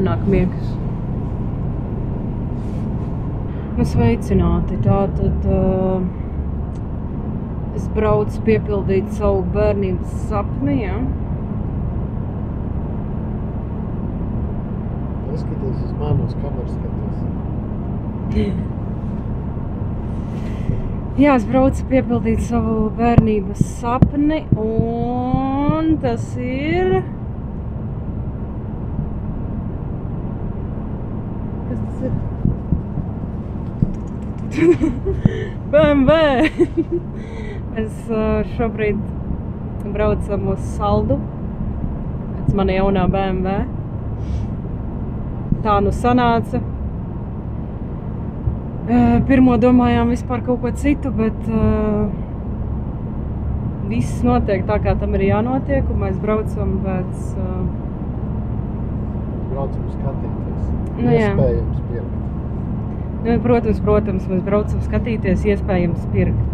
man nāk miegs. Nu, sveicināti. Tātad es braucu piepildīt savu bērnības sapni, ja? Neskaties uz mani, uz kameras skaties. Jā, es braucu piepildīt savu bērnības sapni, un tas ir... Kas tas ir? BMW! Mēs šobrīd braucam uz Saldu pēc mana jaunā BMW. Tā nu sanāca. Pirmo domājām vispār kaut ko citu, bet viss notiek tā, kā tam ir jānotiek, un mēs braucam pēc... Braucam skatīties. Nu, iespējams pirkt. Nu, protams, mēs braucam skatīties, iespējams pirkt.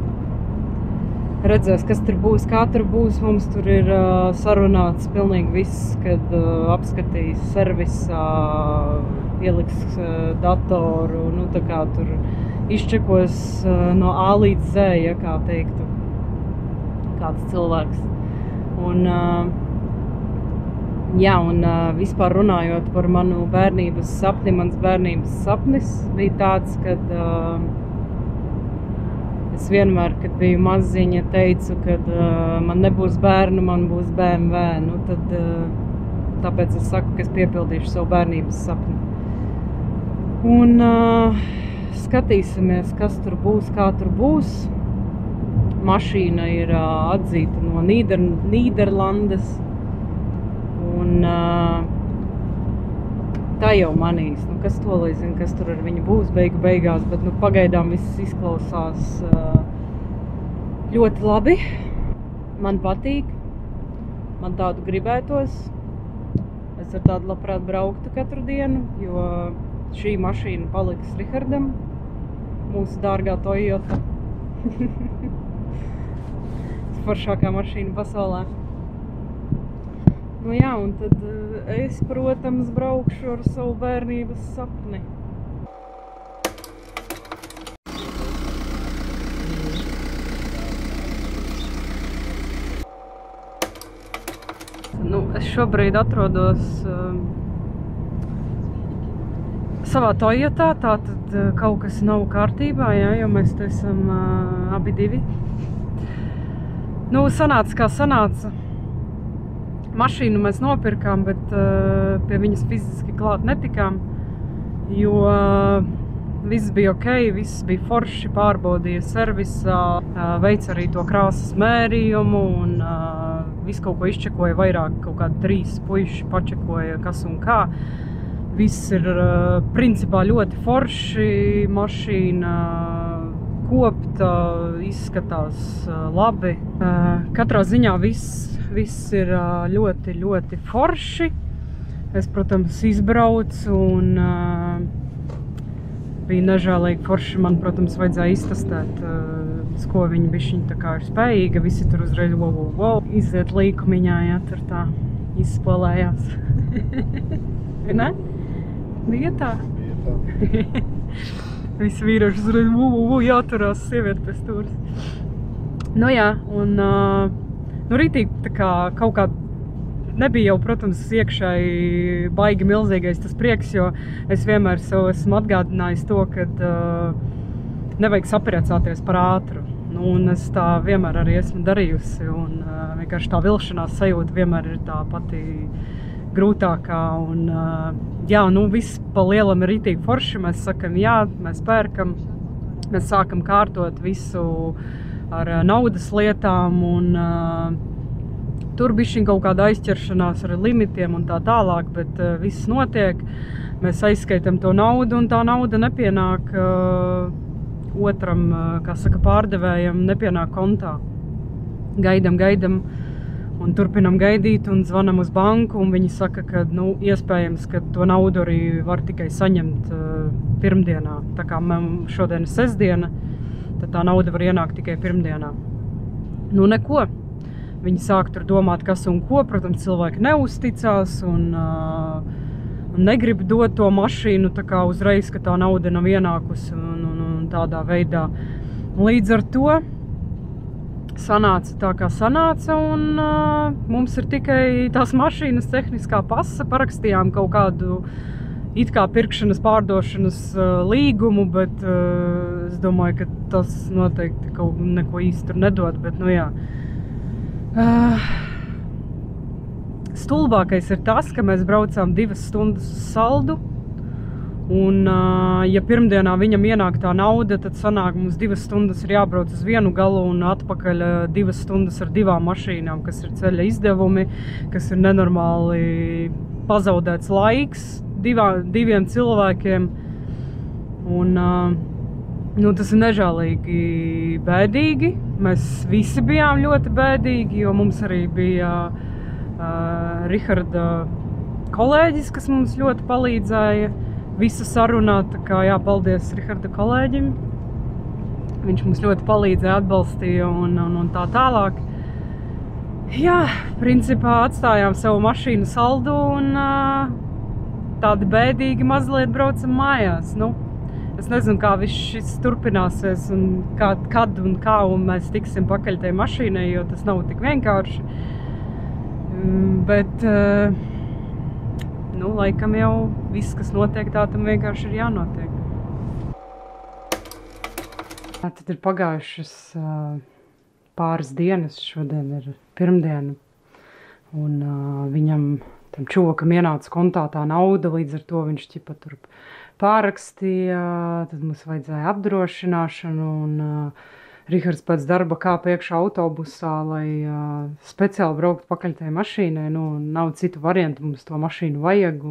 Redzēs, kas tur būs, kā tur būs. Mums tur ir sarunāts pilnīgi viss, kad apskatīs servisā, ieliks datoru, nu tā kā tur izčekos no A līdz Z, ja kā teiktu, kāds cilvēks. Un, jā, un vispār runājot par manu bērnības sapni, mans bērnības sapnis bija tāds, kad es vienmēr, kad biju maziņa, teicu, kad man nebūs bērnu, man būs BMW. Nu, tad, tāpēc es saku, ka es piepildīšu savu bērnības sapni. Un skatīsimies, kas tur būs, kā tur būs. Mašīna ir atzīta no Nīderlandes. Un tā jau manīs, nu kas to lai zina, kas tur ar viņu būs beigās, bet nu pagaidām viss izklausās ļoti labi. Man patīk, man tādu gribētos. Es ar tādu labprāt brauktu katru dienu, jo šī mašīna paliks Rihardam, mūsu dārgā Toyota. Foršākā mašīna pasaulē. Nu jā, un tad es, protams, braukšu ar savu bērnības sapni. Nu, es šobrīd atrodos savā Toyotā, tātad kaut kas nav kārtībā, jā, jo mēs te esam abi divi. Nu, sanāca kā sanāca. Mašīnu mēs nopirkām, bet pie viņas fiziski klāt netikām, jo viss bija ok, viss bija forši, pārbaudīja servisā, veica arī to krāsas mērījumu un viss kaut ko izčekoja vairāk, kaut kādi 3 puiši pačekoja kas un kā. Viss ir principā ļoti forši, mašīna kopta, izskatās labi. Katrā ziņā viss ir ļoti, ļoti forši. Es, protams, izbraucu un bija nežēlīgi forši. Man, protams, vajadzēja iztestēt, uz ko viņi bišķiņ tā kā ir spējīga. Visi tur uzreiz wow. Iziet līkumiņā, ja tur tā izspolējās. Ne? Bija tā? Bija tā. Visi vīrieši uzreiz jāturās sievieti pēc stūras. Nu jā, un nu rītīgi tā kā kaut kā nebija jau, protams, iekšēji baigi milzīgais tas prieks, jo es vienmēr sev esmu atgādinājis to, kad nevajag sapriecāties par ātru. Nu, un es tā vienmēr arī esmu darījusi, un vienkārši tā vilšanās sajūta vienmēr ir tā pati grūtākā, un jā, nu viss pa lielam ir rītīgi forši, mēs sakam jā, mēs pērkam, mēs sākam kārtot visu ar naudas lietām, un tur bišķiņ kaut kāda aizķeršanās ar limitiem un tā tālāk, bet viss notiek, mēs aizskaitam to naudu, un tā nauda nepienāk otram, kā saka, pārdevējam, nepienāk kontā. Gaidam, un turpinam gaidīt un zvanam uz banku, un viņi saka, ka, nu, iespējams, ka to naudu arī var tikai saņemt pirmdienā. Tā kā šodien ir sestdiena, tad tā nauda var ienākt tikai pirmdienā. Nu, neko. Viņi sāk tur domāt, kas un ko, protams, cilvēki neuzticās, un negrib dot to mašīnu tā kā uzreiz, ka tā nauda nav ienākusi un tādā veidā. Līdz ar to sanāca tā, kā sanāca, un mums ir tikai tās mašīnas tehniskā pase, parakstījām kaut kādu it kā pirkšanas, pārdošanas līgumu, bet es domāju, ka tas noteikti kaut neko īsti tur nedod, bet nu jā. Stulbākais ir tas, ka mēs braucām 2 stundas uz Saldu, un ja pirmdienā viņam ienāk tā nauda, tad sanāk mums 2 stundas ir jābrauc uz vienu galu un atpakaļ 2 stundas ar 2 mašīnām, kas ir ceļa izdevumi, kas ir nenormāli pazaudēts laiks 2 cilvēkiem, un nu, tas ir nežēlīgi bēdīgi. Mēs visi bijām ļoti bēdīgi, jo mums arī bija Riharda kolēģis, kas mums ļoti palīdzēja visu sarunāt, tā kā jāpaldies Riharda kolēģim. Viņš mums ļoti palīdzēja, atbalstīja un tā tālāk. Jā, principā atstājām savu mašīnu Saldu un tādi bēdīgi mazliet braucam mājās. Nu, es nezinu, kā viss šis turpināsies un kad un kā un mēs tiksim pakaļ tai mašīnai, jo tas nav tik vienkārši. Bet, nu, laikam jau viss, kas notiek, tā tam vienkārši ir jānotiek. Tad ir pagājušas pāris dienas, šodien ir pirmdiena, un viņam, tam čovakam ienāca kontā tā nauda, līdz ar to viņš ķipa tur pārakstīja, tad mums vajadzēja apdrošināšanu, un Rihards pēc darba kāpa iekšā autobusā, lai speciāli braukt pakaļ tai mašīnai. Nu, nav citu variantu, mums to mašīnu vajag.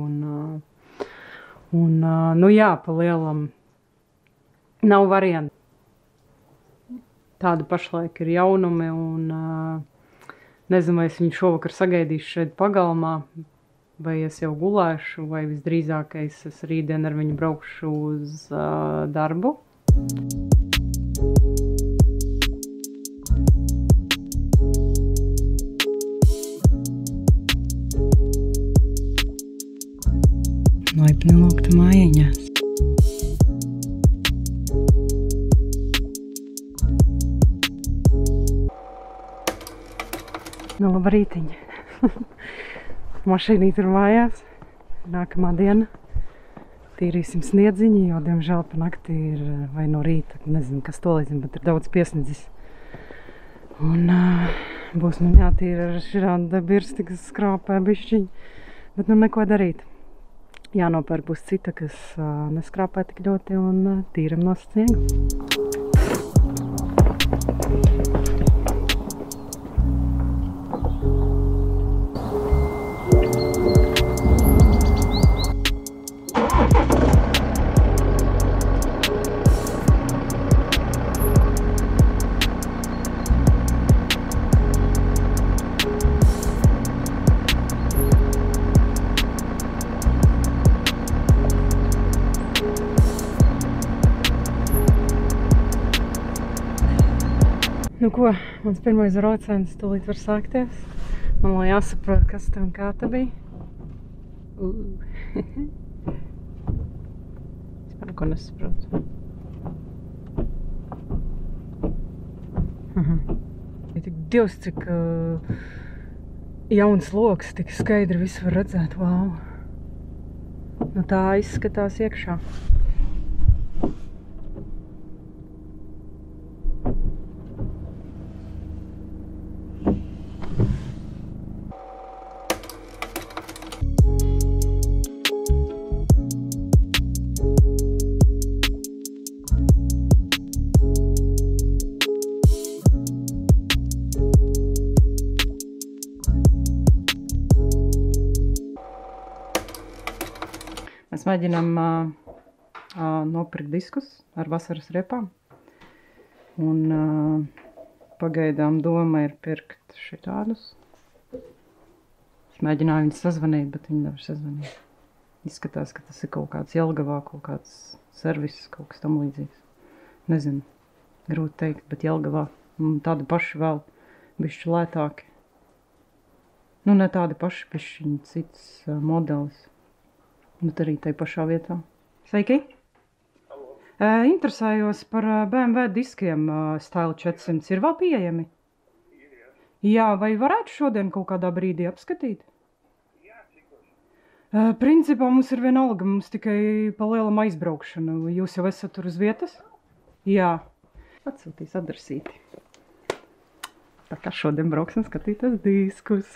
Nu jā, pa lielam nav variantu. Tāda pašlaik ir jaunumi, un nezinu, vai es viņu šovakar sagaidīšu šeit pagalmā, vai es jau gulēšu, vai visdrīzākais es rītdien ar viņu braukšu uz darbu. Laipni lūgta mājiņās. Nu, labrītiņa. Mašīnīt ir mājās. Nākamā diena. Tīrīsim sniedziņu, jo, diemžēl, pa nakti ir, vai no rīta, nezinu, kas to līdzim, bet ir daudz piesniedzis. Un būs man jātīra ar širāda birsti, kas skrāpē bišķiņ. Bet nu neko darīt. Jānopērk būs cita, kas neskrāpē tik ļoti, un tīram no sniegu. Nu ko, mans pirmais brauciens tūlīt var sākties. Man lai jāsaprot, kas te un kā te bija. Es par neko nesaprotu. Ja tik Dievs, cik jauns loks, tik skaidri visu var redzēt, wow. Nu tā izskatās iekšā. Mēs mēģinām nopirkt diskus ar vasaras riepām. Un pagaidām doma ir pirkt šitādus. Es mēģināju viņus sazvanīt, bet viņi nevar sazvanīt. Izskatās, ka tas ir kaut kāds Jelgavā, kaut kāds servis, kaut kas tam līdzīgs. Nezinu, grūti teikt, bet Jelgavā tādi paši vēl bišķi lētāki. Nu, ne tādi paši, bišķiņi cits modelis. Bet arī tai pašā vietā. Sveiki! Interesējos par BMW diskiem Style 400. Ir vēl pieejami? Jā, vai varētu šodien kaut kādā brīdī apskatīt? Principā mums ir vienalga, mums tikai pa lielam aizbraukšana. Jūs jau esat tur uz vietas? Jā. Atsūtīs adresīti. Tā kā šodien brauksim skatīties diskus.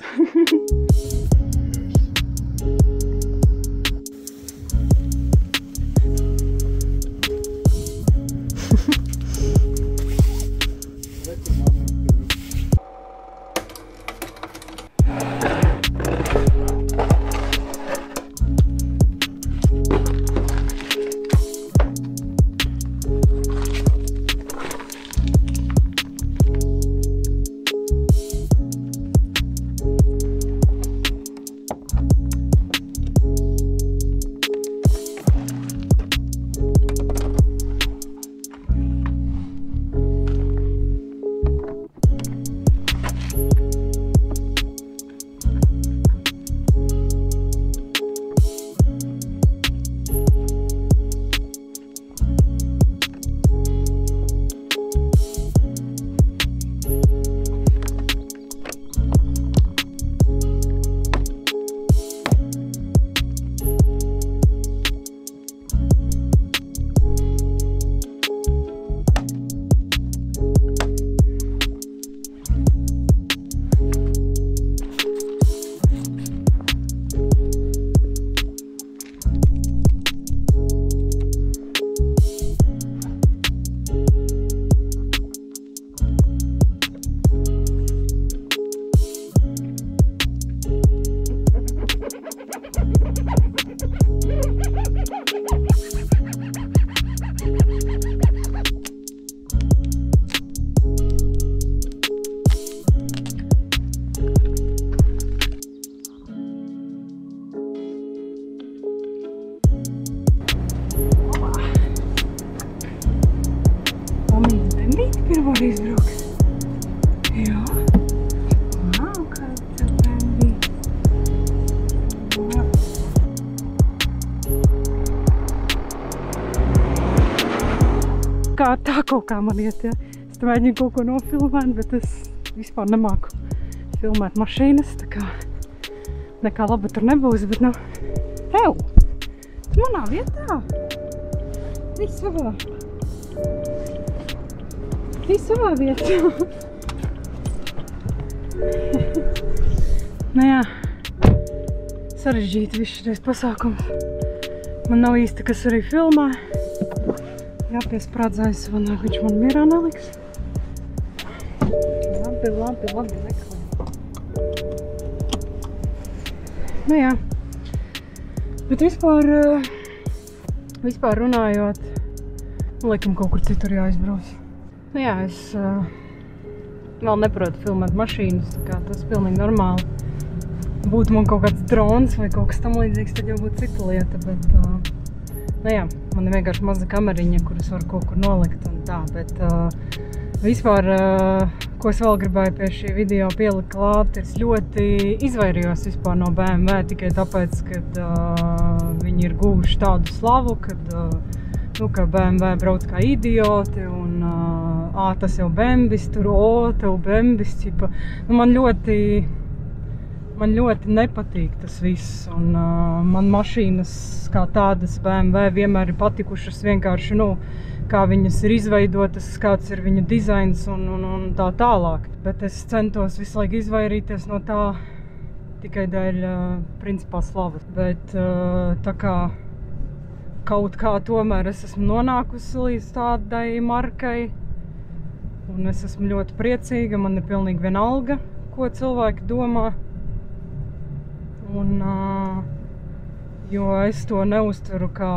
Pirmoreiz brauks. Jā. Vau, kāda tev bērni. Kā tā kaut kā man iet, ja. Es te mēģinu kaut ko nofilmēt, bet es vispār nemāku filmēt mašīnas, tā kā nekā laba tur nebūs, bet nu... Ew! Tu manā vietā? Viss savā. Viss savā vietā. Nu jā, sarežģīti viss šitais pasākums. Man nav īsti, kas arī filmē. Jāpiesprādzājas vanāk, viņš man mierā neliks. Labi, neklē. Nu jā. Bet vispār runājot, laikam kaut kur citur jāizbrauc. Nu jā, es vēl neprotu filmēt mašīnas, tā kā tas pilnīgi normāli. Būtu man kaut kāds drons vai kaut kas tam līdzīgs, tad jau būtu cita lieta, bet, nu jā, man ir vienkārši maza kameriņa, kuras var kaut kur nolikt un tā, bet vispār, ko es vēl gribēju pie šī video pielikt klāt, es ļoti izvairījos vispār no BMW tikai tāpēc, kad viņi ir guvuši tādu slavu, kad ka BMW brauc kā idioti un tas jau bembis, tur tev bembis, ķipa. Nu, man ļoti nepatīk tas viss un man mašīnas kā tādas BMW vienmēr ir patikušas vienkārši, nu, kā viņas ir izveidotas, kāds ir viņu dizains un tā tālāk. Bet es centos visu laiku izvairīties no tā tikai dēļ principā slavas. Bet tā kā kaut kā tomēr es esmu nonākusi līdz tādai markai un es esmu ļoti priecīga, man ir pilnīgi vienalga, ko cilvēki domā. Un, jo es to neuztveru kā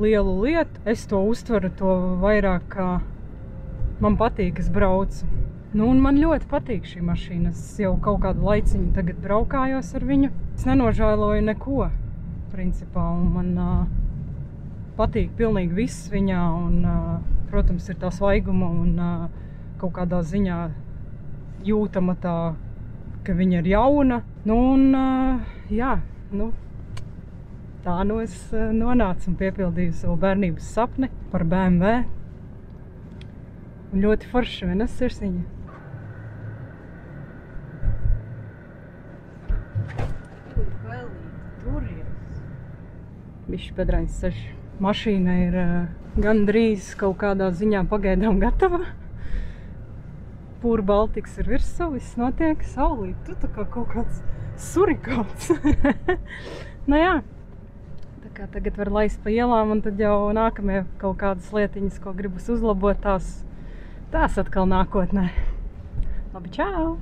lielu lietu, es to uztveru to vairāk kā man patīk, es braucu. Nu, un man ļoti patīk šī mašīna, es jau kaut kādu laiciņu tagad braukājos ar viņu. Es nenožēloju neko, principā, un man patīk pilnīgi viss viņā un, protams, ir tā svaiguma un kaut kādā ziņā jūtama tā, ka viņa ir jauna. Nu un, jā, nu, tā nu es nonācu un piepildīju savu bērnības sapni par BMW. Un ļoti forši, vai ne, Sirsiņa? Bišķi Pedrains sež. Mašīna ir gandrīz kaut kādā ziņā pagaidām gatava. Pūra Baltiks ir virsū, viss notiek. Saulīt, tu tā kā kaut kāds surikāts. Nu jā. Tā kā tagad var laist pa ielām un tad jau nākamie kaut kādas lietiņas, ko gribas uzlabot, tās atkal nākotnē. Labi, čau!